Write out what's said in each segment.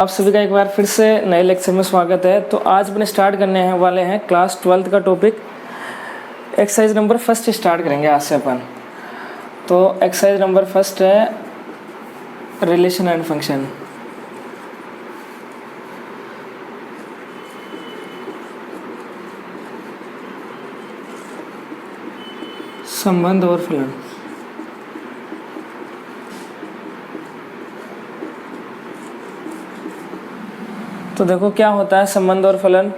आप सभी का एक बार फिर से नए लेक्चर में स्वागत है। तो आज अपने स्टार्ट करने हैं वाले हैं क्लास 12th का topic exercise number first start करेंगे आज से अपन। तो एक्सरसाइज नंबर फर्स्ट है रिलेशन एंड फंक्शन। संबंध और फलन। तो देखो क्या होता है संबंध और फलन।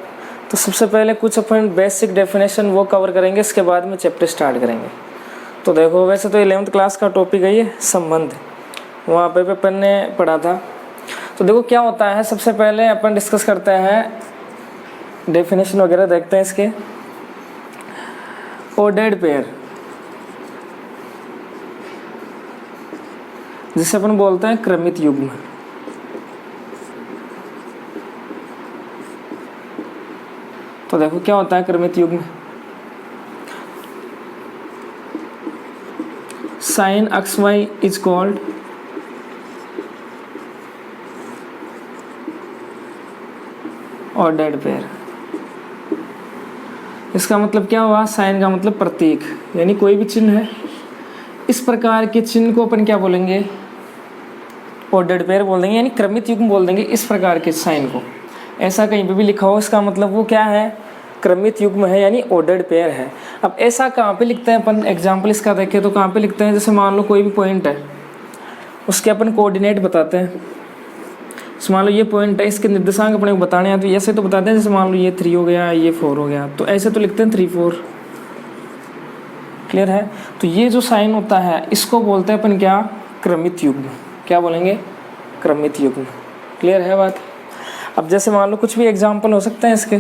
तो सबसे पहले कुछ अपन बेसिक डेफिनेशन वो कवर करेंगे, इसके बाद में चैप्टर स्टार्ट करेंगे। तो देखो वैसे तो 11th क्लास का टॉपिक है ये संबंध, वहाँ पे अपन ने पढ़ा था। तो देखो क्या होता है, सबसे पहले अपन डिस्कस करते हैं डेफिनेशन वगैरह देखते हैं इसके। ऑर्डर्ड पेयर, जिसे अपन बोलते हैं क्रमित युग्म। तो देखो क्या होता है क्रमित युग्म। Sine x y is called ordered pair. इसका मतलब क्या हुआ, साइन का मतलब प्रतीक, यानी कोई भी चिन्ह है, इस प्रकार के चिन्ह को अपन क्या बोलेंगे, ऑर्डर्ड पेयर बोल देंगे, यानी क्रमित युग्म बोल देंगे इस प्रकार के साइन को। ऐसा कहीं पे भी लिखा हो, इसका मतलब वो क्या है, क्रमित युग्म है, यानी ऑर्डर्ड पेयर है। अब ऐसा कहाँ पे लिखते हैं अपन, एग्जाम्पल इसका देखें तो कहाँ पे लिखते हैं, जैसे मान लो कोई भी पॉइंट है, उसके अपन कोऑर्डिनेट बताते हैं। जैसे मान लो ये पॉइंट है, इसके निर्देशांक अपने को बताने हैं, तो ऐसे तो बताते हैं, जैसे मान लो ये 3 हो गया, ये 4 हो गया, तो ऐसे तो लिखते हैं 3 4। क्लियर है। तो ये जो साइन होता है इसको बोलते हैं अपन क्या, क्रमित युग्म। क्या बोलेंगे, क्रमित युग्म। क्लियर है बात। अब जैसे मान लो कुछ भी एग्जाम्पल हो सकते हैं इसके,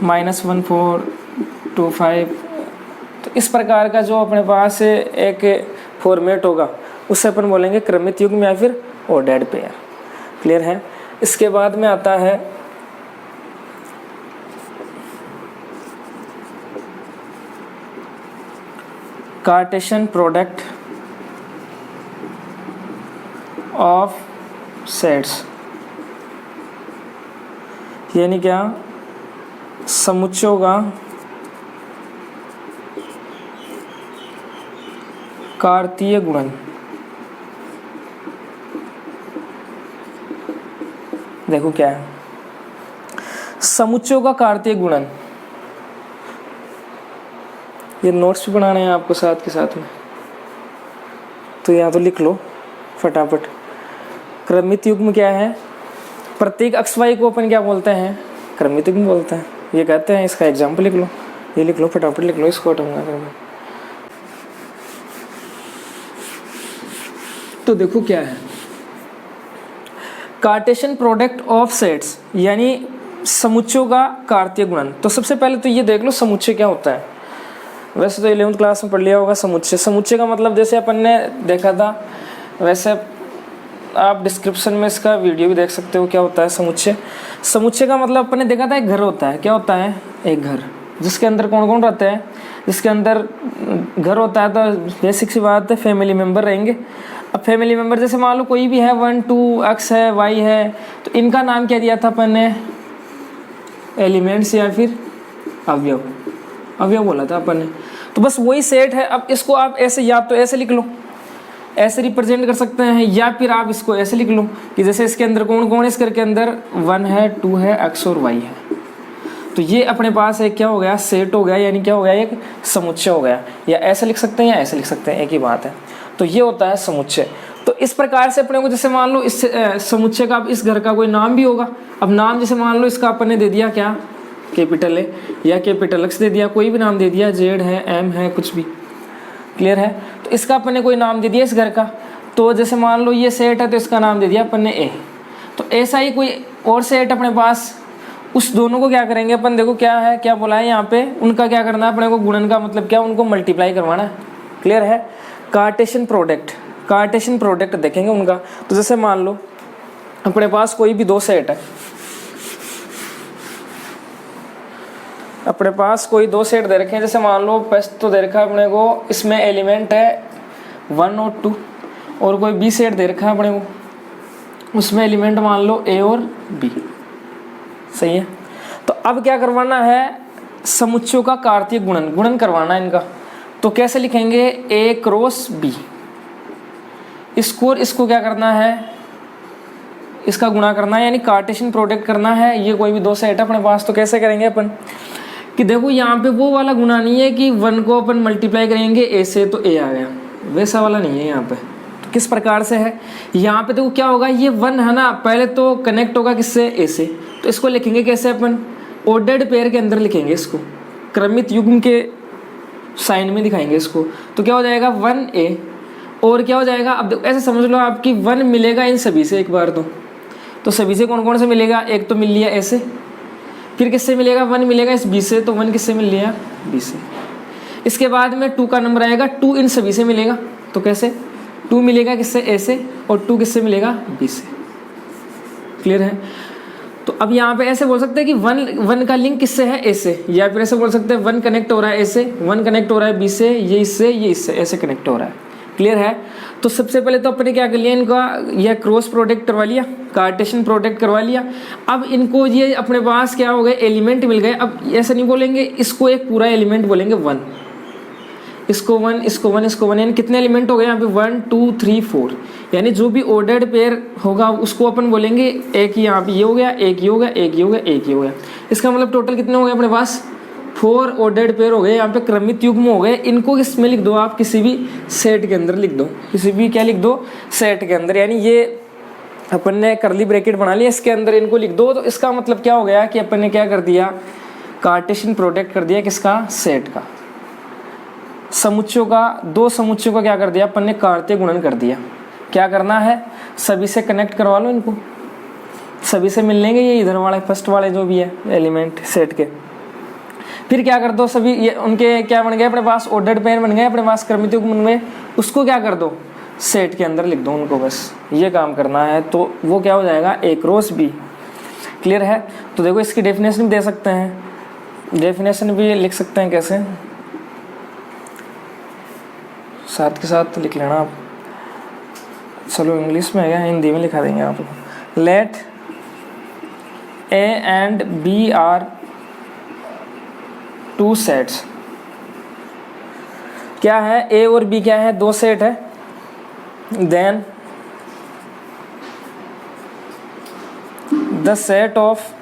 -1 4 2 5। तो इस प्रकार का जो अपने पास एक फॉर्मेट होगा उससे अपन बोलेंगे क्रमित युग्म या फिर ऑर्डर्ड पेयर। क्लियर है। इसके बाद में आता है कार्टेशियन प्रोडक्ट ऑफ सेट्स, यानी क्या, समुच्चयों का कार्तीय गुणन। देखो क्या है, समुच्चयों का कार्तीय गुणन। ये नोट्स भी बनाने हैं आपको साथ के साथ में, तो यहाँ तो लिख लो फटाफट। क्रमित युग्म क्या है, प्रत्येक एक्स वाई को अपन क्या बोलते हैं, क्रमित युग्म बोलते हैं। ये कहते हैं, इसका एग्जाम्पल लिख लो, ये लिख लो फटाफट लिख लो, इसको हटाऊंगा। तो देखो क्या है, कार्टेशियन प्रोडक्ट ऑफ सेट्स, यानी समुच्चयों का कार्तीय गुणन। तो सबसे पहले तो ये देख लो समुच्चय क्या होता है। वैसे तो 11th क्लास में पढ़ लिया होगा समुच्चय। समुच्चय का मतलब जैसे अपन ने देखा था, वैसे आप डिस्क्रिप्शन में इसका वीडियो भी देख सकते हो क्या होता है समुच्चय। समुच्चय का मतलब अपन ने देखा था एक घर होता है। क्या होता है, एक घर, जिसके अंदर कौन कौन रहते हैं, जिसके अंदर घर होता है तो बेसिक सी बात है फैमिली मेम्बर रहेंगे। अब फैमिली मेम्बर जैसे मान लो कोई भी है, 1 2 एक्स है, वाई है, तो इनका नाम क्या दिया था अपन ने, एलिमेंट्स या फिर अवयव। अवयव बोला था अपन ने। तो बस वही सेट है। अब इसको आप ऐसे, या तो ऐसे लिख लो, ऐसे रिप्रेजेंट कर सकते हैं, या फिर आप इसको ऐसे लिख लो कि जैसे इसके अंदर कौन कौन है, इस घर के अंदर 1 है, 2 है, एक्स और वाई है। तो ये अपने पास एक क्या हो गया, सेट हो गया, यानी क्या हो गया, एक समुच्चय हो गया। या ऐसे लिख सकते हैं या ऐसे लिख सकते हैं, एक ही बात है। तो ये होता है समुच्चय। तो इस प्रकार से अपने को, जैसे मान लो इस समुच्चय का, अब इस घर का कोई नाम भी होगा। अब नाम जैसे मान लो इसका अपन ने दे दिया क्या, कैपिटल ए या कैपिटल एक्स दे दिया, कोई भी नाम दे दिया, जेड है, एम है, कुछ भी। क्लियर है। तो इसका अपन ने कोई नाम दे दिया इस घर का। तो जैसे मान लो ये सेट है तो इसका नाम दे दिया अपन ने ए। तो ऐसा ही कोई और सेट अपने पास, उस दोनों को क्या करेंगे अपन, देखो क्या है, क्या बोला है यहाँ पे, उनका क्या करना है अपने को, गुणन का मतलब क्या, उनको मल्टीप्लाई करवाना है। क्लियर है। कार्टेशियन प्रोडक्ट, कार्टेशियन प्रोडक्ट देखेंगे उनका। तो जैसे मान लो अपने पास कोई भी 2 सेट है, अपने पास कोई 2 सेट दे रखे हैं। जैसे मान लो फर्स्ट तो दे रखा है अपने को, इसमें एलिमेंट है 1 और 2, और कोई बी सेट दे रखा है अपने को, उसमें एलिमेंट मान लो ए और बी, सही है। तो अब क्या करवाना है, समुच्चयों का कार्तीय गुणन, गुणन करवाना है इनका। तो कैसे लिखेंगे, ए क्रॉस बी, इसको क्या करना है, इसका गुणा करना है, यानी कार्टेशियन प्रोडक्ट करना है। ये कोई भी दो सेट है अपने पास, तो कैसे करेंगे अपन कि देखो यहाँ पे वो वाला गुणा नहीं है कि 1 को अपन मल्टीप्लाई करेंगे ए से तो ए आ गया, वैसा वाला नहीं है यहाँ पे। तो किस प्रकार से है, यहाँ पे देखो क्या होगा, ये 1 है ना, पहले तो कनेक्ट होगा किससे, ए से। तो इसको लिखेंगे कैसे अपन, ऑर्डर्ड पेयर के अंदर लिखेंगे इसको, क्रमित युग्म के साइन में दिखाएंगे इसको। तो क्या हो जाएगा 1a, और क्या हो जाएगा, अब देखो ऐसे समझ लो आपकी 1 मिलेगा इन सभी से एक बार तो सभी से कौन कौन से मिलेगा, एक तो मिल लिया ए से, फिर किससे मिलेगा 1 मिलेगा इस बी से, तो 1 किससे मिल लिया, बी से। इसके बाद में 2 का नंबर आएगा, 2 इन सभी से मिलेगा, तो कैसे 2 मिलेगा किससे, ए से, और 2 किससे मिलेगा, बी से। क्लियर है। तो अब यहाँ पे ऐसे बोल सकते हैं कि 1 का लिंक किससे है, ए से, या फिर ऐसे बोल सकते हैं 1 कनेक्ट हो रहा है ए से, 1 कनेक्ट हो रहा है बी से, ये इससे ऐसे कनेक्ट हो रहा है। क्लियर है। तो सबसे पहले तो अपने क्या कर लिया, इनका यह क्रॉस प्रोडक्ट करवा लिया, कार्टेशियन प्रोडक्ट करवा लिया। अब इनको ये अपने पास क्या हो गए, एलिमेंट मिल गए। अब ऐसा नहीं बोलेंगे इसको एक पूरा एलिमेंट बोलेंगे 1, इसको 1, इसको 1, इसको 1, यानी कितने एलिमेंट हो गए यहाँ पे 1 2 3 4, यानी जो भी ऑर्डर्ड पेयर होगा उसको अपन बोलेंगे एक, यहाँ पे ये हो गया, एक ये हो गया, एक ये हो गया, एक ये हो गया। इसका मतलब टोटल कितने हो गए अपने पास, 4 ऑर्डर्ड पेयर हो गए, यहाँ पे क्रमित युग्म हो गए। इनको किसमें लिख दो आप, किसी भी सेट के अंदर लिख दो, किसी भी क्या लिख दो, सेट के अंदर। यानी ये अपन ने करली ब्रैकेट बना लिया, इसके अंदर इनको लिख दो। तो इसका मतलब क्या हो गया कि अपन ने क्या कर दिया, कार्टेशियन प्रोडक्ट कर दिया किसका, सेट का। समुच्चयों का, 2 समुच्चयों का क्या कर दिया अपन ने, कार्तीय गुणन कर दिया। क्या करना है, सभी से कनेक्ट करवा लो इनको, सभी से मिल लेंगे ये इधर वाले फर्स्ट वाले जो भी है एलिमेंट सेट के। फिर क्या कर दो, सभी ये उनके क्या बन गए अपने पास, ऑर्डर्ड पेयर बन गए अपने पास, क्रमित युग्म बन गए, उसको क्या कर दो, सेट के अंदर लिख दो उनको, बस ये काम करना है। तो वो क्या हो जाएगा, ए क्रॉस बी। क्लियर है। तो देखो इसकी डेफिनेशन भी दे सकते हैं, डेफिनेशन भी लिख सकते हैं कैसे, साथ के साथ लिख लेना आप। चलो इंग्लिश में है, हिंदी में लिखा देंगे आपको। Let A and B are 2 sets. क्या है, ए और बी क्या है, 2 सेट है। Then the set of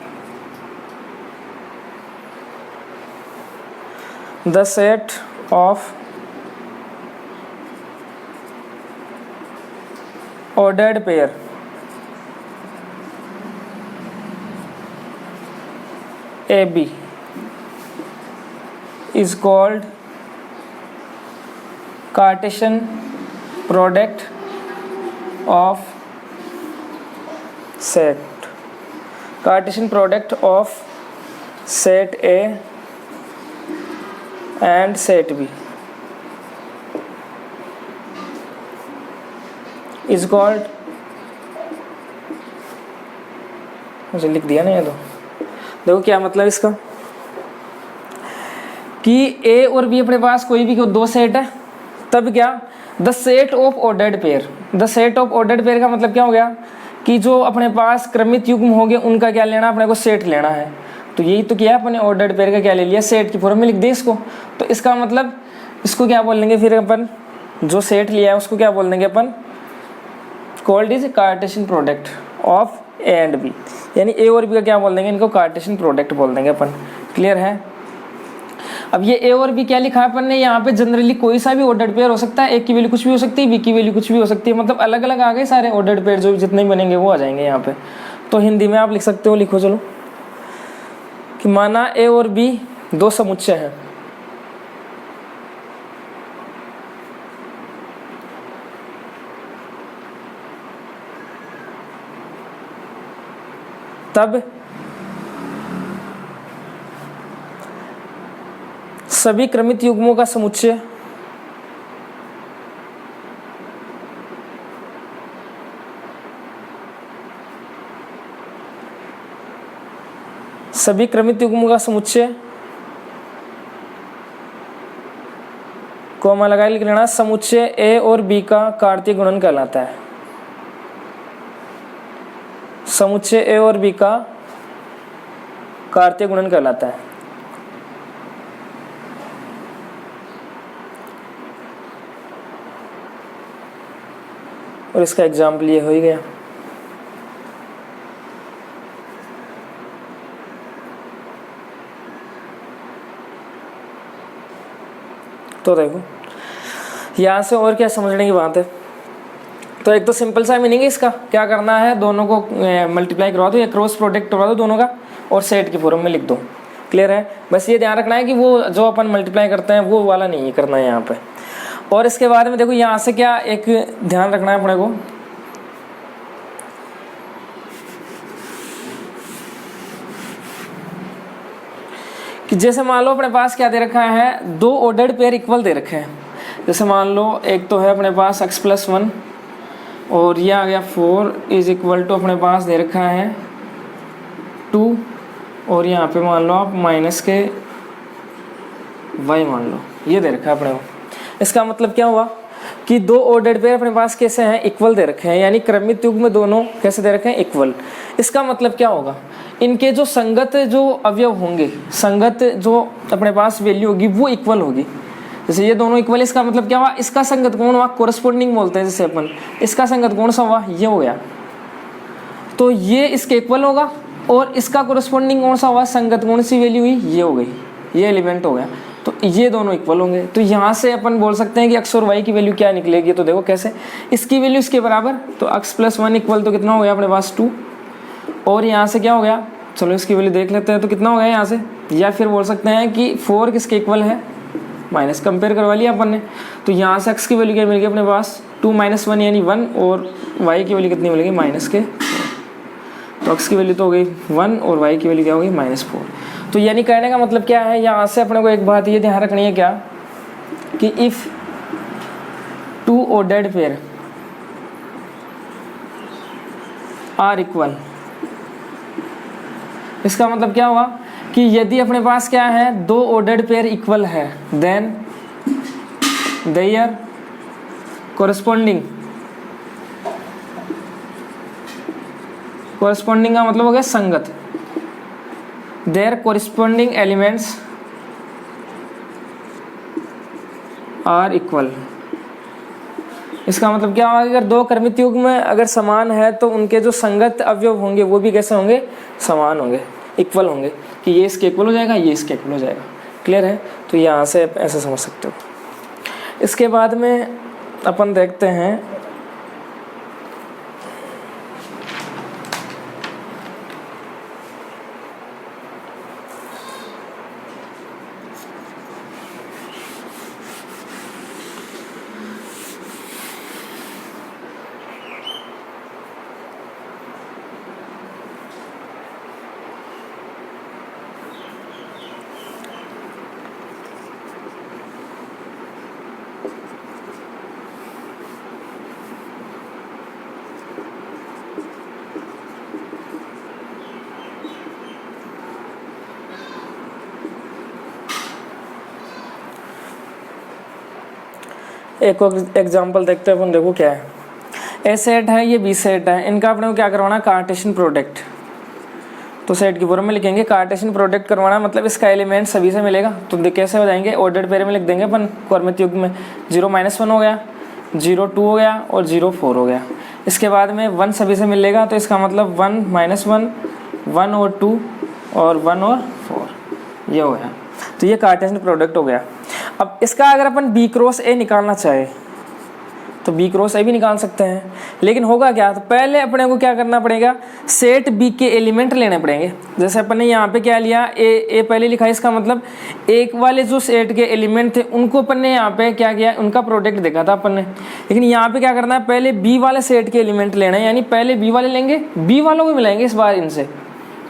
ordered pair AB is called Cartesian product of set. Cartesian product of set A and set B is called, मुझे लिख दिया ना ये, तो देखो क्या मतलब इसका कि ए और बी अपने पास कोई भी 2 सेट है, तब क्या, the set of ordered pair. The set of ordered pair का मतलब क्या हो गया कि जो अपने पास क्रमित युग्म होंगे उनका क्या लेना, अपने को सेट लेना है। तो यही तो किया अपने, ऑर्डर्ड पेयर का क्या ले लिया, सेट की फॉर्म में लिख दी इसको। तो इसका मतलब इसको क्या बोल देंगे फिर अपन, जो सेट लिया है उसको क्या बोल देंगे अपन, called is cartesian product of A and B, यानी ए और बी का क्या बोल देंगे, इनको कार्टेशियन प्रोडक्ट बोल देंगे अपन। क्लियर है। अब ये ए और बी क्या लिखा है अपन ने यहाँ पे, जनरली कोई सा भी ऑर्डर्ड पेयर हो सकता है, ए की वैल्यू कुछ भी हो सकती है, बी की वैल्यू कुछ भी हो सकती है, मतलब अलग अलग आ गए सारे ऑर्डर्ड पेयर, जो जितने भी बनेंगे वो आ जाएंगे यहाँ पे। तो हिंदी में आप लिख सकते हो, लिखो चलो, कि माना ए और बी 2 समुच्चय हैं, तब सभी क्रमित युग्मों का समुच्चय कोमा लगा लिख लेना, समुच्चय ए और बी का कार्तीय गुणन कहलाता है। समुच्चय ए और बी का कार्तीय गुणन कहलाता है। और इसका एग्जाम्पल ये हो ही गया। तो देखो यहाँ से और क्या समझने की बात है। तो एक तो सिंपल सा मीनिंग है इसका, क्या करना है, दोनों को मल्टीप्लाई करवा दो या क्रॉस प्रोडक्ट करवा दो दोनों का और सेट की फॉर्म में लिख दो। क्लियर है। बस ये ध्यान रखना है कि वो जो अपन मल्टीप्लाई करते हैं वो वाला नहीं करना है यहाँ पे। और इसके बाद में देखो यहाँ से क्या एक ध्यान रखना है अपने को, कि जैसे मान लो अपने पास क्या दे रखा है, दो ऑर्डर्ड पेयर इक्वल दे रखे हैं। जैसे मान लो एक तो है अपने पास x+1 और ये आ गया 4 इज इक्वल टू अपने पास दे रखा है 2 और यहाँ पे मान लो आप माइनस के y मान लो, ये दे रखा है अपने को। इसका मतलब क्या हुआ कि दो ऑर्डर्ड पेयर अपने पास कैसे हैं, इक्वल दे रखे हैं, यानी क्रमित युग्म में दोनों कैसे दे रखे हैं, इक्वल। इसका मतलब क्या होगा, इनके जो संगत जो अवयव होंगे, संगत जो अपने पास वैल्यू होगी वो इक्वल होगी। जैसे ये दोनों इक्वल, इसका मतलब क्या हुआ, इसका संगत कोण हुआ, कोरस्पोंडिंग बोलते हैं जैसे अपन, इसका संगत कोण सा हुआ, ये हो गया, तो ये इसके इक्वल होगा। और इसका कोरस्पोंडिंग कौन सा हुआ, संगत कौन सी वैल्यू हुई, ये हो गई, ये एलिमेंट हो गया, तो ये दोनों इक्वल होंगे। तो यहाँ से अपन बोल सकते हैं कि x और y की वैल्यू क्या निकलेगी। तो देखो कैसे, इसकी वैल्यू इसके बराबर, तो x+1 इक्वल तो कितना हो गया अपने पास 2, और यहाँ से क्या हो गया, चलो इसकी वैल्यू देख लेते हैं, तो कितना हो गया यहाँ से, या फिर बोल सकते हैं कि 4 किसके इक्वल है, माइनस, कंपेयर करवा लिया अपन ने। तो यहाँ से x की वैल्यू क्या मिल गई अपने पास 2 - 1 यानी 1, और y की वैल्यू कितनी मिल गई, माइनस के। तो x की वैल्यू तो हो गई 1 और y की वैल्यू क्या हो गई, -4। तो यानी कहने का मतलब क्या है, यहाँ से अपने को एक बात ये ध्यान रखनी है क्या, कि if 2 ordered pair are equal, इसका मतलब क्या हुआ कि यदि अपने पास क्या है, दो ऑर्डर्ड पेयर इक्वल है, देन देयर कोरस्पोंडिंग का मतलब हो गया संगत, their corresponding elements are equal. इसका मतलब क्या होगा, अगर दो क्रमित युग्म में अगर समान है तो उनके जो संगत अवयव होंगे वो भी कैसे होंगे, समान होंगे, इक्वल होंगे, कि ये इसके इक्वल हो जाएगा, ये इसके इक्वल हो जाएगा। क्लियर है। तो यहाँ से ऐसे समझ सकते हो। इसके बाद में अपन देखते हैं एक और एग्जांपल देखते हैं अपन। देखो क्या है, ए सेट है, ये बी सेट है, इनका अपने को क्या करवाना, कार्टेशियन प्रोडक्ट। तो सेट की फॉर्म में लिखेंगे कार्टेशियन प्रोडक्ट करवाना, मतलब इसका एलिमेंट सभी से मिलेगा। तो कैसे हो जाएंगे, ऑर्डर्ड पेयर में लिख देंगे अपन, क्रमित युग्म में 0 - 1 हो गया, 0 2 हो गया और 0 4 हो गया। इसके बाद में 1 सभी से मिलेगा, तो इसका मतलब 1 - 1 1 और 2 और 1 और 4, ये हो गया। तो ये कार्टेशियन प्रोडक्ट हो गया। अब इसका अगर अपन B क्रॉस A निकालना चाहे तो B क्रॉस A भी निकाल सकते हैं, लेकिन होगा क्या, तो पहले अपने को क्या करना पड़ेगा, सेट B के एलिमेंट लेने पड़ेंगे। जैसे अपन ने यहाँ पे क्या लिया, A पहले लिखा है, इसका मतलब एक वाले जो सेट के एलिमेंट थे उनको अपन ने यहाँ पे क्या किया, उनका प्रोडक्ट देखा था अपन ने। लेकिन यहाँ पे क्या करना है, पहले B वाले सेट के एलिमेंट लेना है, यानी पहले B वाले लेंगे, B वालों को मिलाएंगे इस बार इनसे।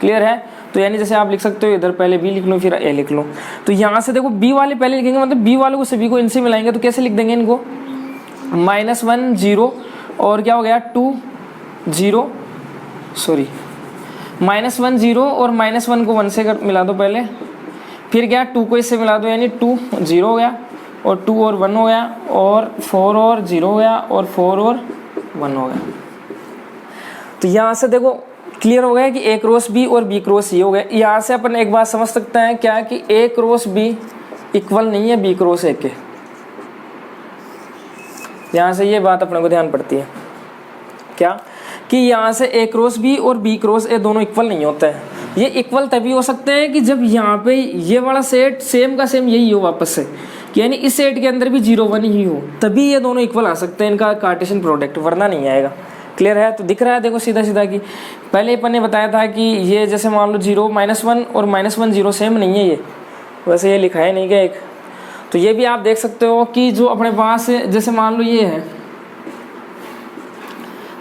क्लियर है। तो यानी जैसे आप लिख सकते हो, इधर पहले B लिख लो फिर A लिख लो। तो यहाँ से देखो B वाले पहले लिखेंगे, मतलब B वालों को सभी को इनसे मिलाएंगे। तो कैसे लिख देंगे इनको, -1 0 और क्या हो गया 2 0, सॉरी -1 0 और -1 को 1 से मिला दो पहले, फिर क्या 2 को इससे मिला दो, यानी 2 0 हो गया और 2 और 1 हो गया, और 4 और 0 हो गया और 4 और 1 हो गया। तो यहाँ से देखो क्लियर हो गया कि ए क्रॉस बी और बी क्रॉस ये हो गया। यहाँ से अपन एक बात समझ सकते हैं क्या कि ए क्रॉस बी इक्वल नहीं है बी क्रॉस ए के। यहाँ से ये बात अपने को ध्यान पड़ती है क्या कि यहाँ से ए क्रॉस बी और बी क्रॉस ए दोनों इक्वल नहीं होते हैं। ये इक्वल तभी हो सकते हैं कि जब यहाँ पे ये वाला सेट सेम का सेम यही हो वापस से, यानी इस सेट के अंदर भी 0 1 ही हो, तभी ये दोनों इक्वल आ सकते हैं इनका कार्टेशियन प्रोडक्ट, वरना नहीं आएगा। क्लियर है? तो दिख रहा है देखो सीधा सीधा कि पहले अपन ने बताया था कि ये जैसे मान लो 0 -1 और -1 0 सेम नहीं है, ये वैसे ये लिखा है नहीं क्या एक। तो ये भी आप देख सकते हो कि जो अपने पास जैसे मान लो ये है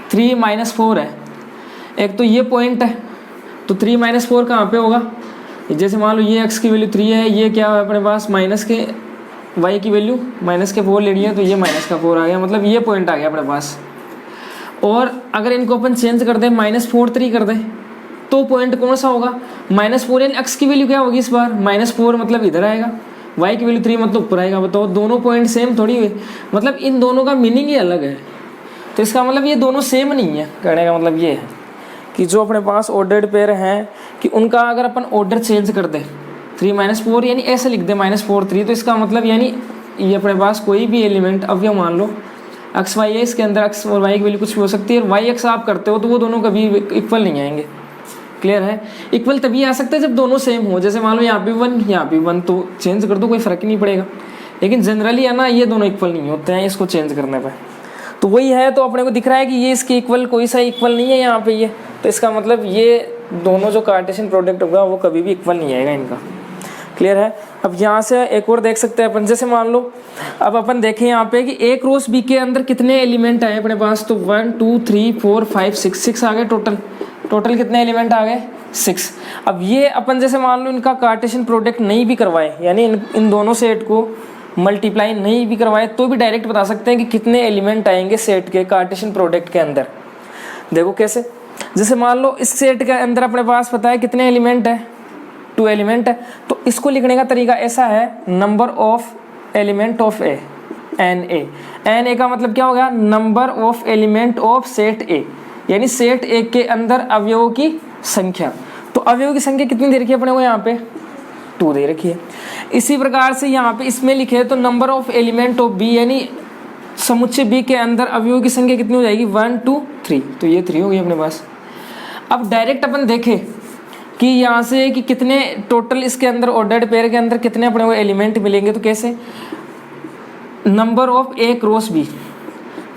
3 -4 है, एक तो ये पॉइंट है, तो 3 -4 कहाँ पे होगा? जैसे मान लो ये x की वैल्यू 3 है, ये क्या है अपने पास माइनस के y की वैल्यू -4 लेनी है, तो ये -4 आ गया, मतलब ये पॉइंट आ गया अपने पास। और अगर इनको अपन चेंज कर दें -4 3 कर दें तो पॉइंट कौन सा होगा? -4 यानी x की वैल्यू क्या होगी इस बार? -4 मतलब इधर आएगा, y की वैल्यू 3 मतलब ऊपर आएगा। बताओ दोनों पॉइंट सेम थोड़ी हुए, मतलब इन दोनों का मीनिंग ही अलग है। तो इसका मतलब ये दोनों सेम नहीं है, कहने का मतलब ये है कि जो अपने पास ऑर्डर्ड पेयर हैं कि उनका अगर अपन ऑर्डर चेंज कर दें 3 -4 यानी ऐसे लिख दें -4 3, तो इसका मतलब यानी ये अपने पास कोई भी एलिमेंट, अब ये मान लो x y है, इसके अंदर x और y की वैल्यू कुछ भी हो सकती है, और y x आप करते हो तो वो दोनों कभी इक्वल नहीं आएंगे। क्लियर है? इक्वल तभी आ सकता है जब दोनों सेम हो। जैसे मान लो यहाँ पे 1 यहाँ पे 1, तो चेंज कर दो कोई फ़र्क नहीं पड़ेगा, लेकिन जनरली है ना ये दोनों इक्वल नहीं होते हैं इसको चेंज करने पर। तो वही है, तो अपने को दिख रहा है कि ये इसके इक्वल कोई सा इक्वल नहीं है यहाँ पे ये, तो इसका मतलब ये दोनों जो कार्टेशियन प्रोडक्ट होगा वो कभी भी इक्वल नहीं आएगा इनका। क्लियर है? अब यहाँ से एक और देख सकते हैं अपन, जैसे मान लो अब अपन देखें यहाँ पे कि ए क्रॉस बी के अंदर कितने एलिमेंट आए अपने पास, तो 1 2 3 4 5 6 आ गए टोटल कितने एलिमेंट आ गए? 6। अब ये अपन जैसे मान लो इनका कार्टेशियन प्रोडक्ट नहीं भी करवाए, यानी इन दोनों सेट को मल्टीप्लाई नहीं भी करवाए, तो भी डायरेक्ट बता सकते हैं कि कितने एलिमेंट आएंगे सेट के कार्टेशियन प्रोडक्ट के अंदर। देखो कैसे, जैसे मान लो इस सेट के अंदर अपने पास पता है कितने एलिमेंट है, 2 एलिमेंट है, तो इसको लिखने का तरीका ऐसा है, number of element of A, n A का मतलब क्या हो गया? Number of element of set A, यानी सेट ए के अंदर अवयवों की संख्या। तो अवयवों की संख्या कितनी दे रखी है अपने को? यहाँ पे 2 दे रखी है। इसी प्रकार से यहाँ पे इसमें लिखे तो number of element of B, यानी समुच्चय बी के अंदर अवयवों की संख्या कितनी हो जाएगी? 1 2 3, तो ये 3 हो गई अपने पास। अब डायरेक्ट अपन देखें कि यहाँ से कि कितने टोटल इसके अंदर ऑर्डर्ड पेयर के अंदर कितने अपने को एलिमेंट मिलेंगे, तो कैसे? Number of A cross B,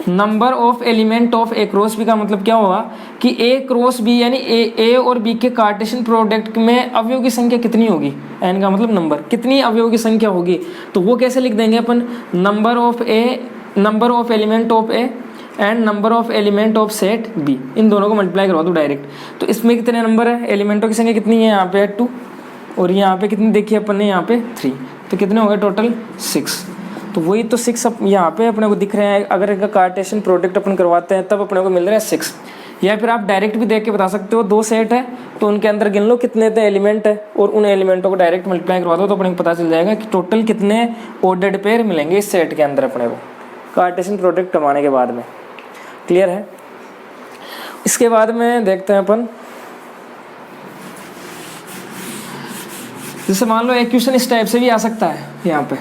number of element of A cross B का मतलब क्या होगा कि ए क्रॉस बी यानी ए और बी के कार्टेशियन प्रोडक्ट में अवयव की संख्या कितनी होगी? एन का मतलब नंबर, कितनी अवयव की संख्या होगी, तो वो कैसे लिख देंगे अपन? Number of A, number of element of A and number of element of set B, इन दोनों को मल्टीप्लाई करवा दो डायरेक्ट। तो इसमें कितने नंबर है? एलिमेंटों की संख्या कितनी है? यहाँ पे 2, और यहाँ पे कितनी देखी अपन ने? यहाँ पे 3, तो कितने हो गए टोटल? 6। तो वही तो 6 यहाँ पे अपने को दिख रहे हैं। अगर इनका कार्टेशियन प्रोडक्ट अपन करवाते हैं तब अपने को मिल रहे हैं 6, या फिर आप डायरेक्ट भी देख के बता सकते हो, 2 सेट है तो उनके अंदर गिन लो कितने एलिमेंट है, और उन एलिमेंटों को डायरेक्ट मल्टीप्लाई करवा दो तो अपने को पता चल जाएगा कि टोटल कितने ऑर्डर्ड पेयर मिलेंगे इस सेट के अंदर अपने को कार्टेशियन प्रोडक्ट कमाने के बाद में। क्लियर है? इसके बाद में देखते हैं अपन, जैसे मान लो एक क्वेश्चन इस टाइप से भी आ सकता है यहाँ पे,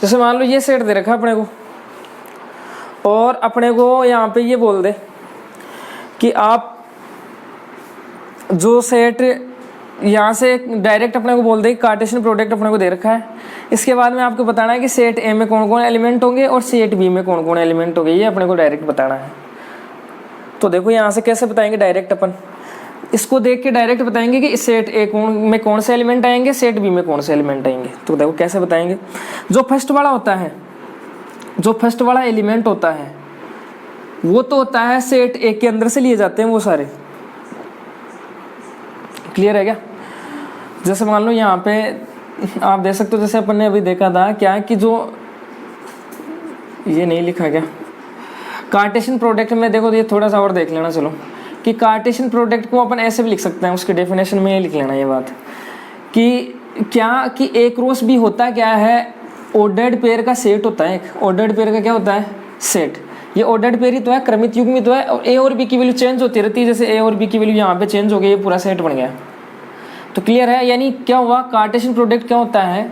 जैसे मान लो ये सेट दे रखा अपने को, और अपने को यहाँ पे ये बोल दे कि आप जो सेट यहाँ से डायरेक्ट अपने को बोल दे कार्टेशियन प्रोडक्ट अपने को दे रखा है, इसके बाद में आपको बताना है कि सेट ए में कौन कौन एलिमेंट होंगे और सेट बी में कौन कौन एलिमेंट होंगे, ये अपने को डायरेक्ट बताना है। तो देखो यहाँ से कैसे बताएंगे डायरेक्ट, अपन इसको देख के डायरेक्ट बताएंगे कि सेट ए में कौन से एलिमेंट आएंगे, सेट बी में कौन से एलिमेंट आएंगे। तो देखो कैसे बताएंगे, जो फर्स्ट वाला होता है, जो फर्स्ट वाला एलिमेंट होता है वो तो होता है सेट ए के अंदर से लिए जाते हैं वो सारे। क्लियर है क्या? जैसे मान लो यहाँ पे आप देख सकते हो, जैसे अपन ने अभी देखा था क्या कि जो ये नहीं लिखा क्या कार्टेशियन प्रोडक्ट में, देखो ये थोड़ा सा और देख लेना चलो कि कार्टेशियन प्रोडक्ट को अपन ऐसे भी लिख सकते हैं, उसके डेफिनेशन में ये लिख लेना ये बात कि क्या कि ए क्रॉस बी होता क्या है? ऑर्डर्ड पेयर का सेट होता है। एक ऑर्डर्ड पेयर का क्या होता है? सेट, ये ऑर्डर्ड पेयर ही तो है, क्रमित युग्मी तो है, और ए और बी की वैल्यू चेंज होती रहती है, जैसे ए और बी की वैल्यू यहाँ पे चेंज हो गई, ये पूरा सेट बन गया। तो क्लियर है, यानी क्या हुआ, कार्टेशियन प्रोडक्ट क्या होता है,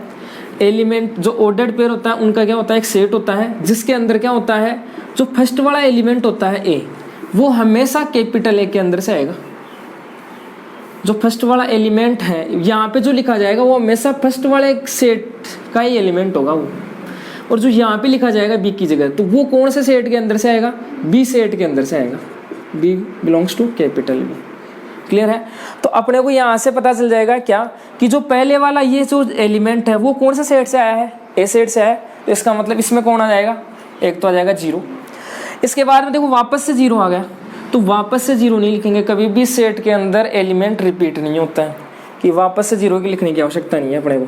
एलिमेंट जो ऑर्डर्ड पेयर होता है उनका क्या होता है, एक सेट होता है, जिसके अंदर क्या होता है, जो फर्स्ट वाला एलिमेंट होता है ए, वो हमेशा कैपिटल ए के अंदर से आएगा। जो फर्स्ट वाला एलिमेंट है यहाँ पे जो लिखा जाएगा वो हमेशा फर्स्ट वाले सेट का ही एलिमेंट होगा वो, और जो यहाँ पे लिखा जाएगा बी की जगह, तो वो कौन से सेट के अंदर से आएगा, बी सेट के अंदर से आएगा, B belongs to capital B. Clear है, तो अपने को यहाँ से पता चल जाएगा क्या, कि जो पहले वाला ये जो एलिमेंट है वो कौन से सेट से आया है, ए सेट से आया है, तो इसका मतलब इसमें कौन आ जाएगा, एक तो आ जाएगा 0। इसके बाद में देखो वापस से 0 आ गया, तो वापस से 0 नहीं लिखेंगे, कभी भी सेट के अंदर एलिमेंट रिपीट नहीं होता है, कि वापस से 0 की लिखने की आवश्यकता नहीं है अपने को।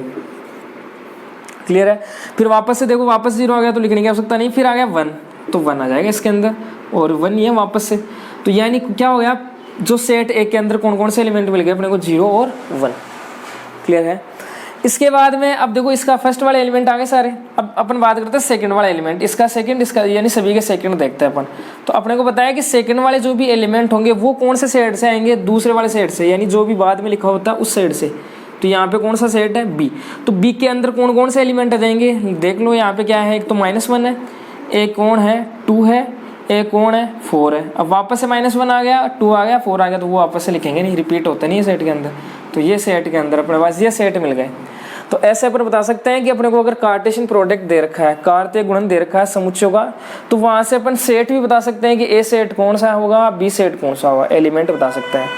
क्लियर है, फिर वापस से देखो वापस 0 आ गया तो लिखने की आवश्यकता नहीं, फिर आ गया 1, तो 1 आ जाएगा इसके अंदर, और 1 ही है वापस से, तो यानी क्या हो गया, जो सेट ए के अंदर कौन कौन से एलिमेंट मिल गए अपने को, 0 और 1। क्लियर है, इसके बाद में अब देखो इसका फर्स्ट वाले एलिमेंट आ गए सारे, अब अपन बात करते हैं सेकंड वाला एलिमेंट, इसका सेकंड, इसका यानी सभी के सेकंड देखते हैं अपन। तो अपने को बताया कि सेकंड वाले जो भी एलिमेंट होंगे वो कौन से सेट से आएंगे, दूसरे वाले सेट से, यानी जो भी बाद में लिखा होता है उस सेट से। तो यहाँ पे कौन सा सेट है, बी, तो बी के अंदर कौन कौन से एलिमेंट आ जाएंगे, देख लो यहाँ पे क्या है, एक तो -1 है, एक कौन है 2 है, एक कौन है 4 है। अब वापस से -1 आ गया, 2 आ गया, 4 आ गया, तो वो वापस से लिखेंगे नहीं, रिपीट होता नहीं है सेट के अंदर, तो ये सेट के अंदर अपने पास ये सेट मिल गए। तो ऐसे अपन बता सकते हैं कि अपने को अगर कार्टेशियन प्रोडक्ट दे रखा है, कार्तीय गुणन दे रखा है समुच्चयों का, तो वहाँ से अपन सेट भी बता सकते हैं कि ए सेट कौन सा होगा, बी सेट कौन सा होगा, एलिमेंट बता सकते हैं।